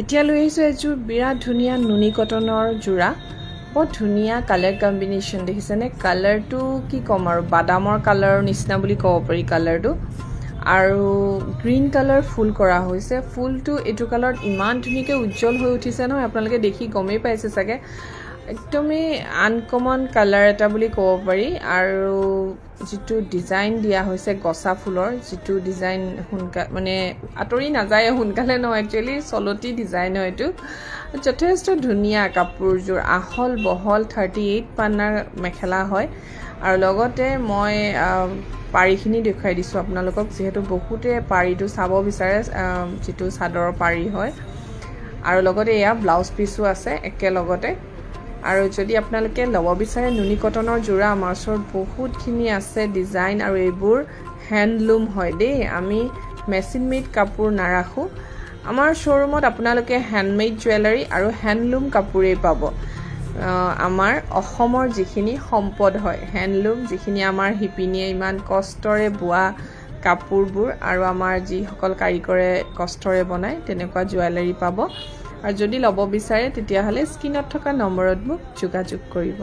এতিয়া লৈ আহিছো এযোৰ বিৰাট ধুনীয়া নুনি কটনৰ জোৰা বহুত ধুনীয়া কালাৰ কম্বিনেশ্যন দেখিছেনে কালাৰটো কি কম আৰু বাদামৰ কালাৰৰ নিচিনা বুলি ক'ব পাৰি কালাৰটো আৰু গ্ৰীন কালাৰ ফুল কৰা হৈছে ফুলটো এটো কালাৰত ইমান ধুনীয়াকৈ উজ্জ্বল হৈ উঠিছে নহয় আপোনালোকে দেখি গমেই পাইছে চাগে একদমেই আনকমন কালাৰ এটা বুলি ক'ব পাৰি আৰু যেটো ডিজাইন দিয়া হৈছে গছা ফুলৰ যেটো ডিজাইন মানে আতৰি নাযায় হুনকালে ন একচুয়ালি সলতি ডিজাইন হয় এটো যথেষ্ট ধুনীয়া কাপোৰজোৰ আহল বহল 38 পানাৰ মেখেলা হয় আৰু লগতে মই পাৰিখিনি দেখাই দিছো আপোনালোকক যেহেতু বহুতে পাৰিটো চাব বিচাৰে যেটো সাদৰৰ পাৰি হয় আৰু লগতে এয়া ব্লাউজ পিসও আছে একে লগতে আৰু যদি আপোনালোকে লব বিচাৰে নুনি কটনৰ জোৰা আমাৰ ওচৰত বহুতখিনি আছে ডিজাইন আৰু এইবোৰ হ্যান্ডলুম হয় দেই আমি মেচিন মেড কাপোৰ নাৰাখো আমাৰ শোৰুমত আপোনালোকে হ্যান্ডমেড জুৱেলাৰী আৰু হ্যান্ডলুম কাপোৰেই পাব আমাৰ অসমৰ যিখিনি সম্পদ হয় হ্যান্ডলুম যিখিনি আমাৰ হিপিনিয়ে ইমান কষ্টৰে বোৱা কাপোৰবোৰ আৰু আমাৰ যি সকল কাৰিকৰে কষ্টৰে বনায় তেনেকুৱা জুৱেলাৰী পাব আৰু যদি লব বিচাৰে তেতিয়া হলে স্ক্ৰিনত থকা নম্বৰত মোক যোগাযোগ কৰিব